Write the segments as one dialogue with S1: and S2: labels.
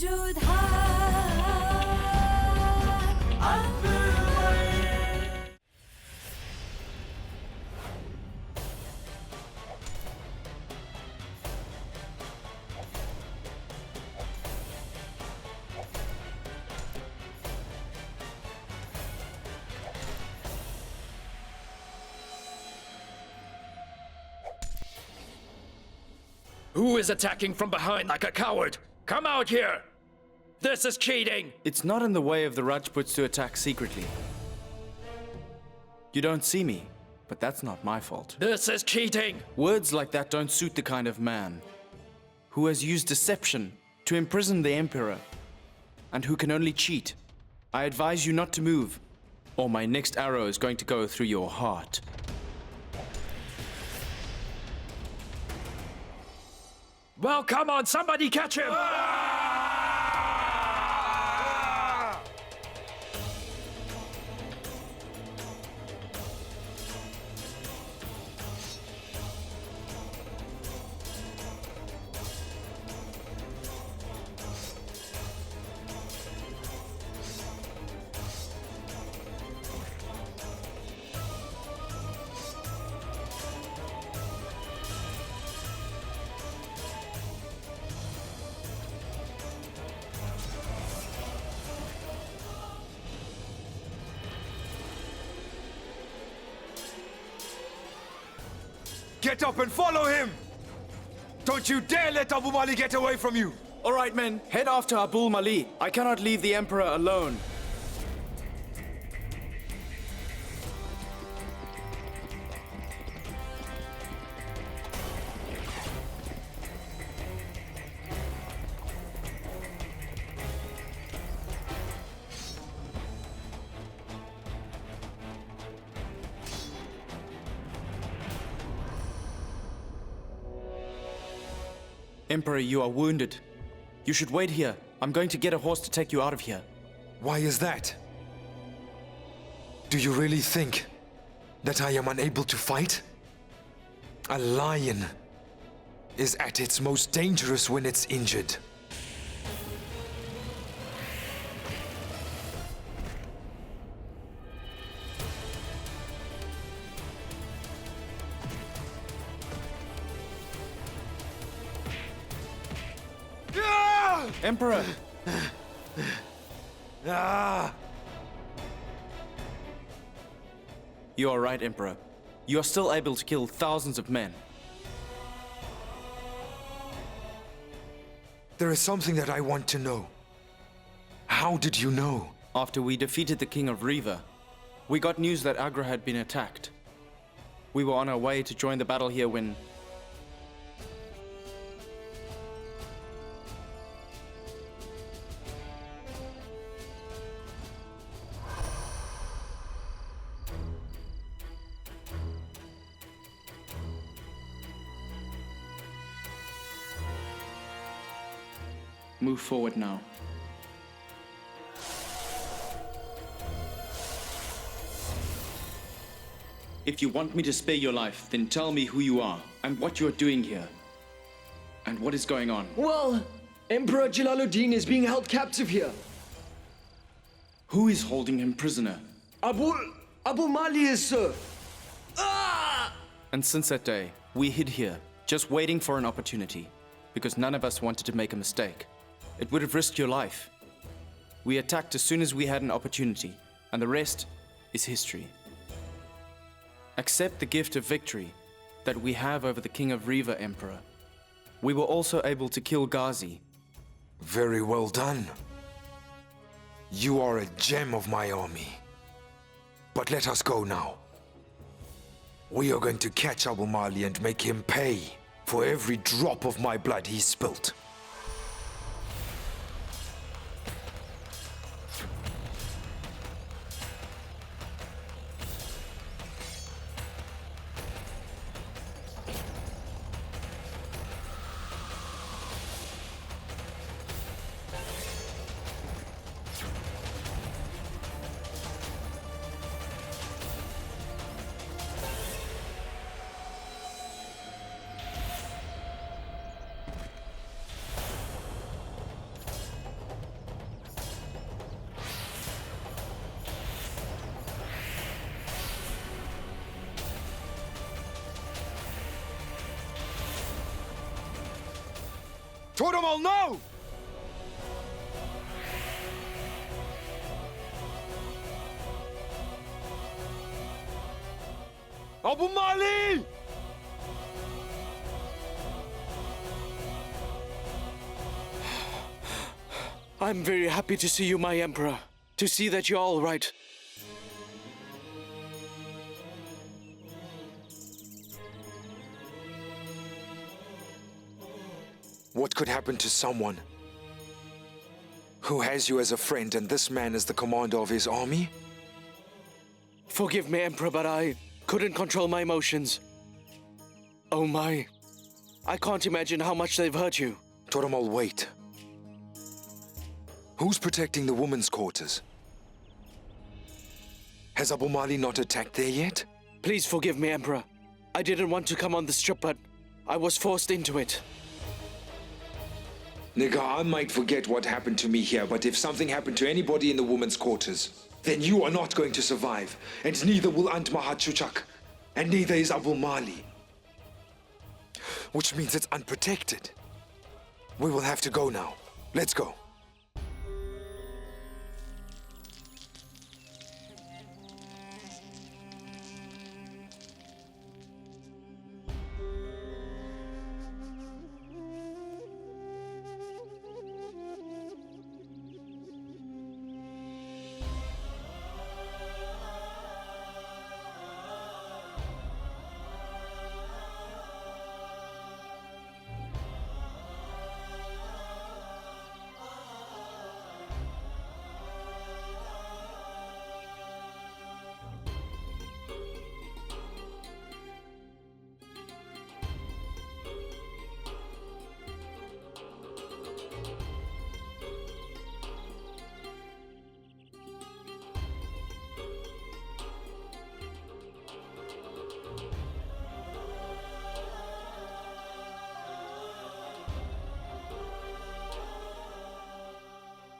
S1: Jodha Akbar.
S2: Who is attacking from behind like a coward? Come out here! This is cheating!
S3: It's not in the way of the Rajputs to attack secretly. You don't see me, but that's not my fault.
S2: This is cheating!
S3: Words like that don't suit the kind of man who has used deception to imprison the Emperor and who can only cheat. I advise you not to move, or my next arrow is going to go through your heart.
S2: Well, come on, somebody catch him!
S4: Get up and follow him! Don't you dare let Abu Mali get away from you!
S3: All right, men, head after Abul Mali. I cannot leave the Emperor alone. Emperor, you are wounded. You should wait here. I'm going to get a horse to take you out of here.
S4: Why is that? Do you really think that I am unable to fight? A lion is at its most dangerous when it's injured.
S3: Emperor! You are right, Emperor. You are still able to kill thousands of men.
S4: There is something that I want to know. How did you know?
S3: After we defeated the King of Riva, we got news that Agra had been attacked. We were on our way to join the battle here when... Move forward now. If you want me to spare your life, then tell me who you are and what you are doing here and what is going on.
S5: Well, Emperor Jalaluddin is being held captive here.
S3: Who is holding him prisoner?
S5: Abu Mali is, sir.
S3: And since that day, we hid here, just waiting for an opportunity, because none of us wanted to make a mistake. It would have risked your life. We attacked as soon as we had an opportunity, and the rest is history. Accept the gift of victory that we have over the King of Riva, Emperor. We were also able to kill Ghazi.
S4: Very well done. You are a gem of my army. But let us go now. We are going to catch Abu Mali and make him pay for every drop of my blood he spilt. Totemal, no! Abu Mali!
S3: I'm very happy to see you, my Emperor. To see that you're all right.
S4: What could happen to someone who has you as a friend and this man as the commander of his army?
S3: Forgive me, Emperor, but I couldn't control my emotions. Oh my. I can't imagine how much they've hurt you.
S4: Totemal, wait. Who's protecting the women's quarters? Has Abu Mali not attacked there yet?
S3: Please forgive me, Emperor. I didn't want to come on this trip, but I was forced into it.
S4: Nigga, I might forget what happened to me here, but if something happened to anybody in the women's quarters, then you are not going to survive, and neither will Aunt Mahatchuchak, and neither is Abu Mali. Which means it's unprotected. We will have to go now. Let's go.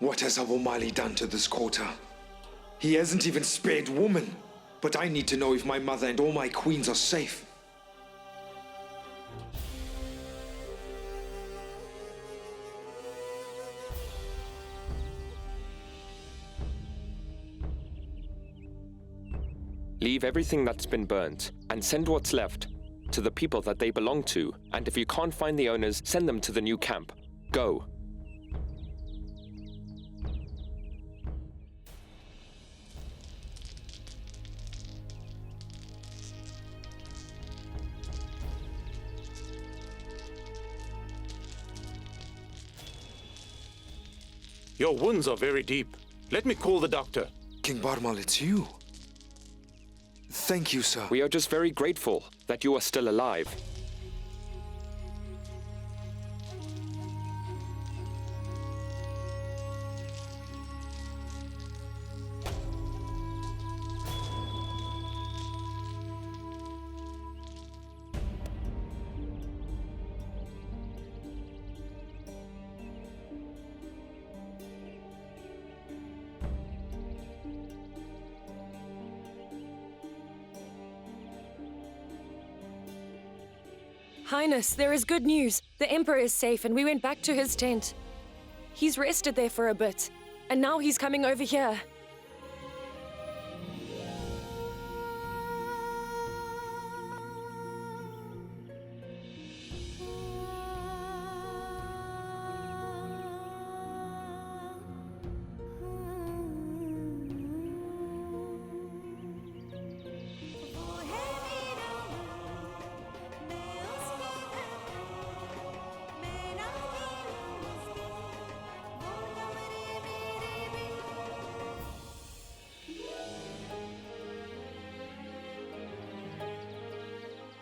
S4: What has Abu Mali done to this quarter? He hasn't even spared woman. But I need to know if my mother and all my queens are safe.
S6: Leave everything that's been burnt and send what's left to the people that they belong to. And if you can't find the owners, send them to the new camp. Go.
S7: Your wounds are very deep. Let me call the doctor.
S4: King Barmal, it's you. Thank you, sir.
S6: We are just very grateful that you are still alive.
S8: Highness, there is good news. The Emperor is safe and we went back to his tent. He's rested there for a bit, and now he's coming over here.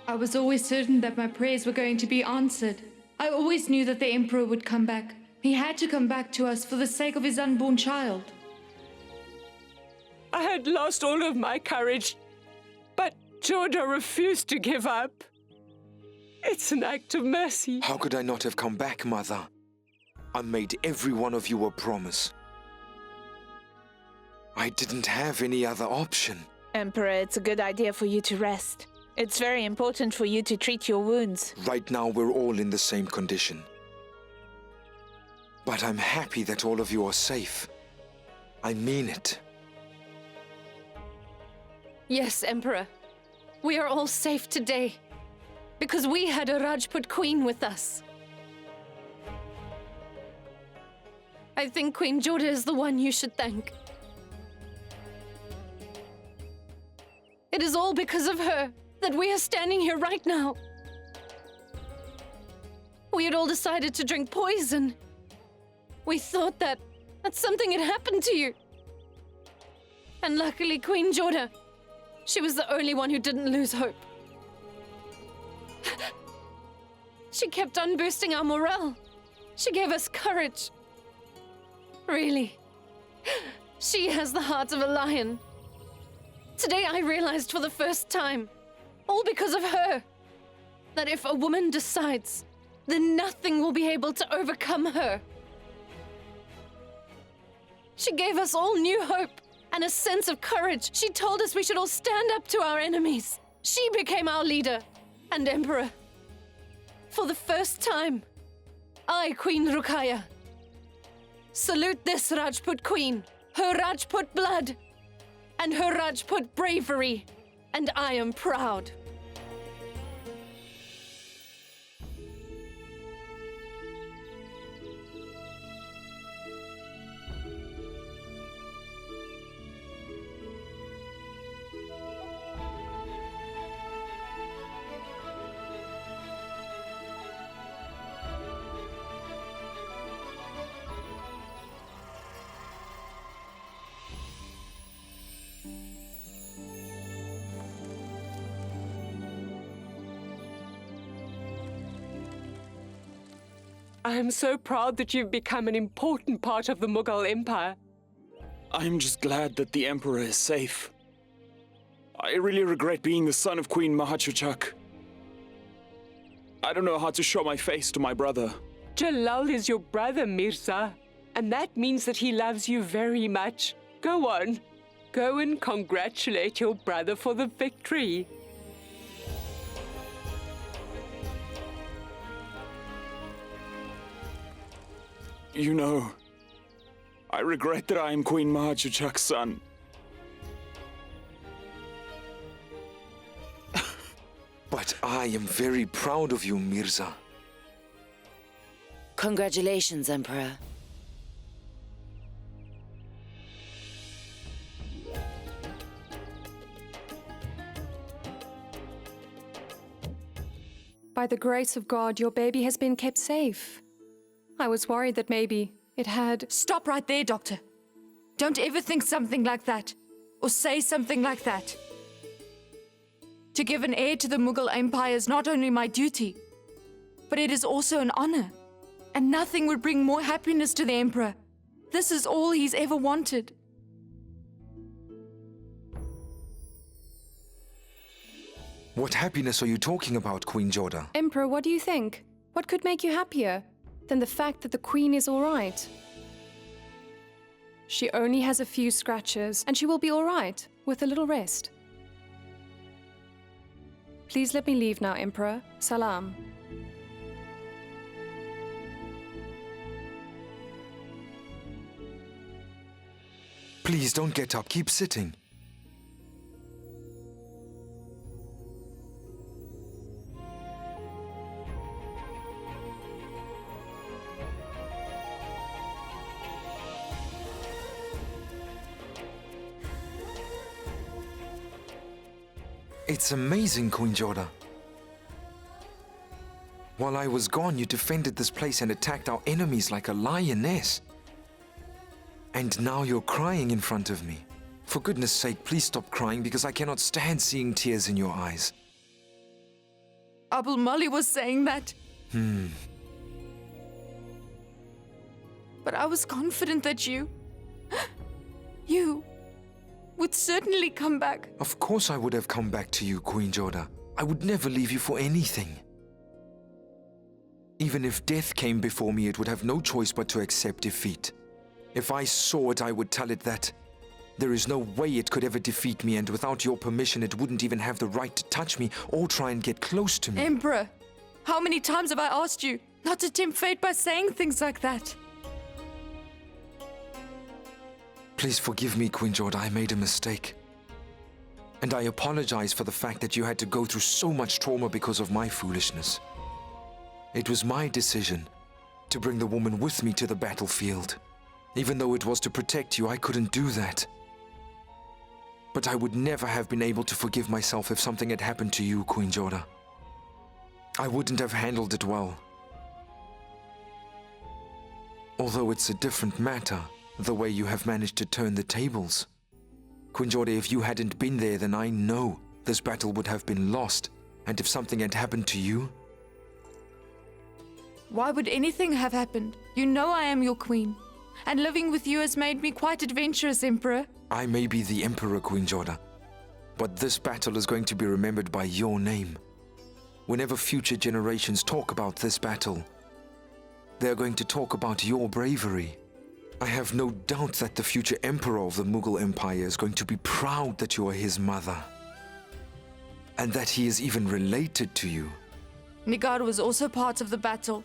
S9: I was always certain that my prayers were going to be answered. I always knew that the Emperor would come back. He had to come back to us for the sake of his unborn child.
S10: I had lost all of my courage, but Jodha refused to give up. It's an act of mercy.
S4: How could I not have come back, Mother? I made every one of you a promise. I didn't have any other option.
S11: Emperor, it's a good idea for you to rest. It's very important for you to treat your wounds.
S4: Right now, we're all in the same condition. But I'm happy that all of you are safe. I mean it.
S8: Yes, Emperor. We are all safe today because we had a Rajput queen with us. I think Queen Jodha is the one you should thank. It is all because of her that we are standing here right now. We had all decided to drink poison. We thought that something had happened to you. And luckily, Queen Jodha, she was the only one who didn't lose hope. She kept on boosting our morale. She gave us courage. Really, she has the heart of a lion. Today I realized for the first time, all because of her, that if a woman decides, then nothing will be able to overcome her. She gave us all new hope and a sense of courage. She told us we should all stand up to our enemies. She became our leader and emperor. For the first time, I, Queen Ruqayya, salute this Rajput queen, her Rajput blood, and her Rajput bravery, and I am proud.
S10: I am so proud that you've become an important part of the Mughal Empire.
S12: I'm just glad that the Emperor is safe. I really regret being the son of Queen Mahachuchak. I don't know how to show my face to my brother.
S10: Jalal is your brother, Mirza, and that means that he loves you very much. Go on. Go and congratulate your brother for the victory.
S12: You know, I regret that I am Queen Mahachuchak's son.
S4: But I am very proud of you, Mirza.
S13: Congratulations, Emperor.
S14: By the grace of God, your baby has been kept safe. I was worried that maybe it had...
S9: Stop right there, Doctor. Don't ever think something like that, or say something like that. To give an heir to the Mughal Empire is not only my duty, but it is also an honor. And nothing would bring more happiness to the Emperor. This is all he's ever wanted.
S4: What happiness are you talking about, Queen Jodha?
S14: Emperor, what do you think? What could make you happier than the fact that the Queen is all right? She only has a few scratches, and she will be all right with a little rest. Please let me leave now, Emperor. Salam.
S4: Please don't get up. Keep sitting. It's amazing, Queen Jodha. While I was gone, you defended this place and attacked our enemies like a lioness. And now you're crying in front of me. For goodness sake, please stop crying because I cannot stand seeing tears in your eyes.
S9: Abul Mali was saying that. But I was confident that you would certainly come back.
S4: Of course I would have come back to you, Queen Jodha. I would never leave you for anything. Even if death came before me, it would have no choice but to accept defeat. If I saw it, I would tell it that there is no way it could ever defeat me, and without your permission, it wouldn't even have the right to touch me or try and get close to me.
S9: Emperor, how many times have I asked you not to tempt fate by saying things like that?
S4: Please forgive me, Queen Jodha, I made a mistake. And I apologize for the fact that you had to go through so much trauma because of my foolishness. It was my decision to bring the woman with me to the battlefield. Even though it was to protect you, I couldn't do that. But I would never have been able to forgive myself if something had happened to you, Queen Jodha. I wouldn't have handled it well. Although it's a different matter, the way you have managed to turn the tables. Queen Jodha, if you hadn't been there, then I know this battle would have been lost. And if something had happened to you?
S9: Why would anything have happened? You know I am your queen. And living with you has made me quite adventurous, Emperor.
S4: I may be the Emperor, Queen Jodha, but this battle is going to be remembered by your name. Whenever future generations talk about this battle, they're going to talk about your bravery. I have no doubt that the future Emperor of the Mughal Empire is going to be proud that you are his mother. And that he is even related to you.
S9: Nigar was also part of the battle,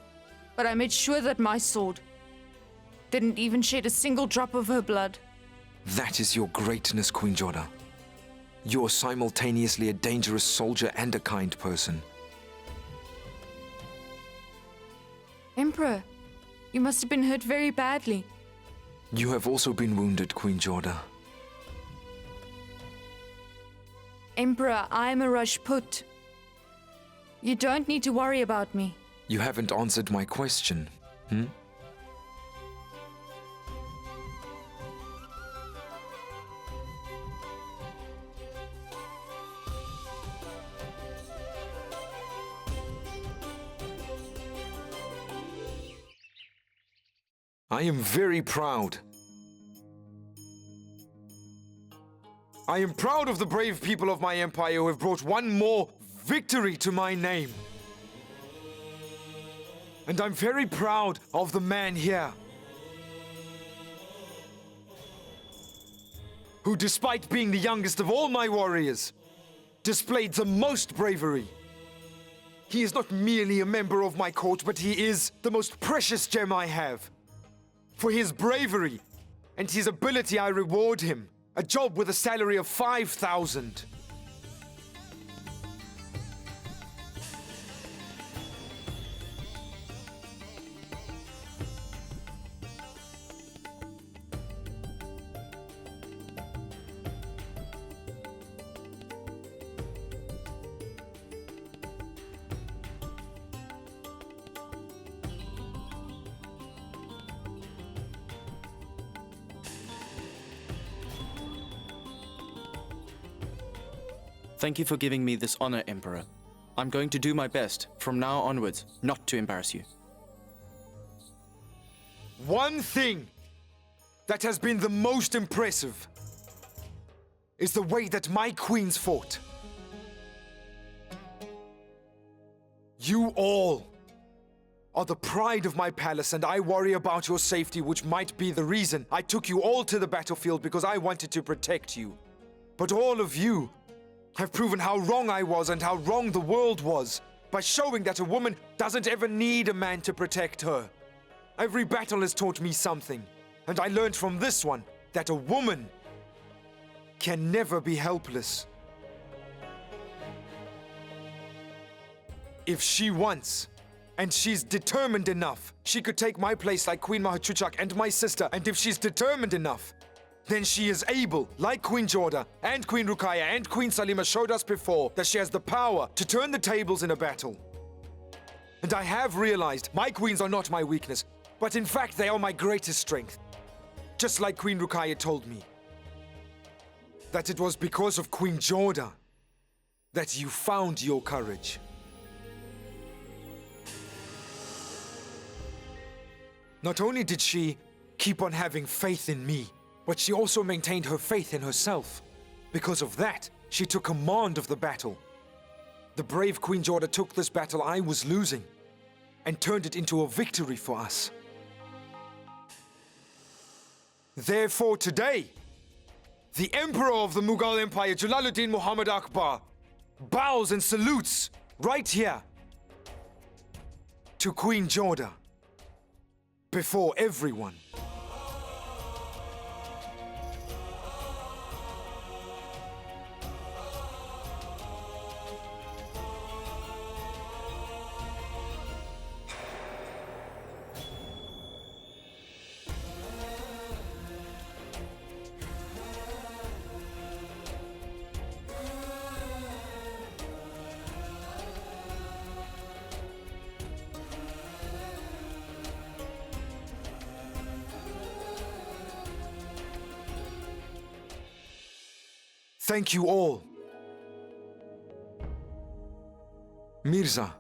S9: but I made sure that my sword didn't even shed a single drop of her blood.
S4: That is your greatness, Queen Jodha. You are simultaneously a dangerous soldier and a kind person.
S9: Emperor, you must have been hurt very badly.
S4: You have also been wounded, Queen Jodha.
S9: Emperor, I am a Rajput. You don't need to worry about me.
S4: You haven't answered my question, I am very proud. I am proud of the brave people of my empire who have brought one more victory to my name. And I'm very proud of the man here, who, despite being the youngest of all my warriors, displayed the most bravery. He is not merely a member of my court, but he is the most precious gem I have. For his bravery and his ability, I reward him a job with a salary of 5,000.
S3: Thank you for giving me this honor, Emperor. I'm going to do my best from now onwards not to embarrass you.
S4: One thing that has been the most impressive is the way that my queens fought. You all are the pride of my palace, and I worry about your safety, which might be the reason I took you all to the battlefield, because I wanted to protect you. But all of you have proven how wrong I was and how wrong the world was by showing that a woman doesn't ever need a man to protect her. Every battle has taught me something, and I learned from this one that a woman can never be helpless. If she wants, and she's determined enough, she could take my place like Queen Mahachuchak and my sister, and if she's determined enough, then she is able, like Queen Jodha and Queen Ruqayya and Queen Salima showed us before, that she has the power to turn the tables in a battle. And I have realized my queens are not my weakness, but in fact they are my greatest strength. Just like Queen Ruqayya told me, that it was because of Queen Jodha that you found your courage. Not only did she keep on having faith in me, but she also maintained her faith in herself. Because of that, she took command of the battle. The brave Queen Jodha took this battle I was losing and turned it into a victory for us. Therefore today, the Emperor of the Mughal Empire, Jalaluddin Muhammad Akbar, bows and salutes right here to Queen Jodha before everyone. Thank you all. Mirza,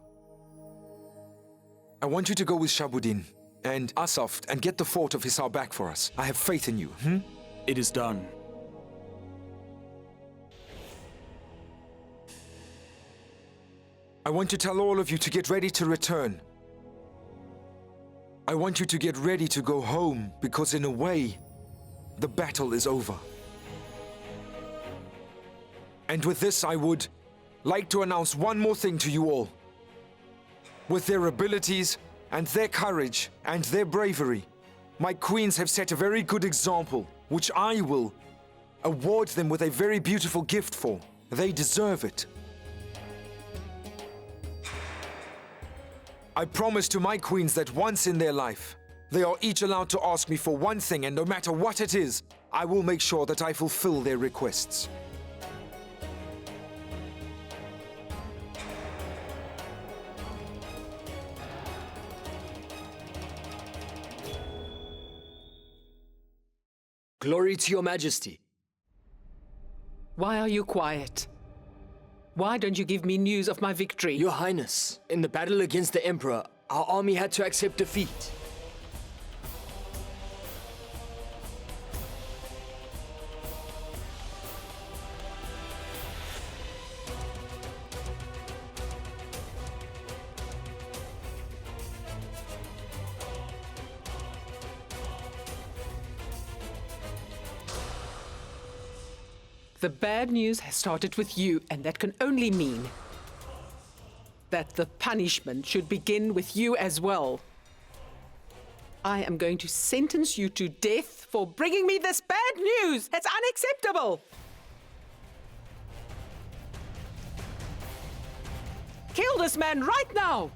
S4: I want you to go with Shabuddin and Asaf and get the fort of Hisar back for us. I have faith in you.
S12: It is done.
S4: I want to tell all of you to get ready to return. I want you to get ready to go home, because in a way, the battle is over. And with this, I would like to announce one more thing to you all. With their abilities and their courage and their bravery, my queens have set a very good example, which I will award them with a very beautiful gift for. They deserve it. I promise to my queens that once in their life, they are each allowed to ask me for one thing, and no matter what it is, I will make sure that I fulfill their requests.
S5: Glory to your majesty.
S10: Why are you quiet? Why don't you give me news of my victory?
S5: Your Highness, in the battle against the Emperor, our army had to accept defeat.
S10: The bad news has started with you, and that can only mean that the punishment should begin with you as well. I am going to sentence you to death for bringing me this bad news. It's unacceptable. Kill this man right now.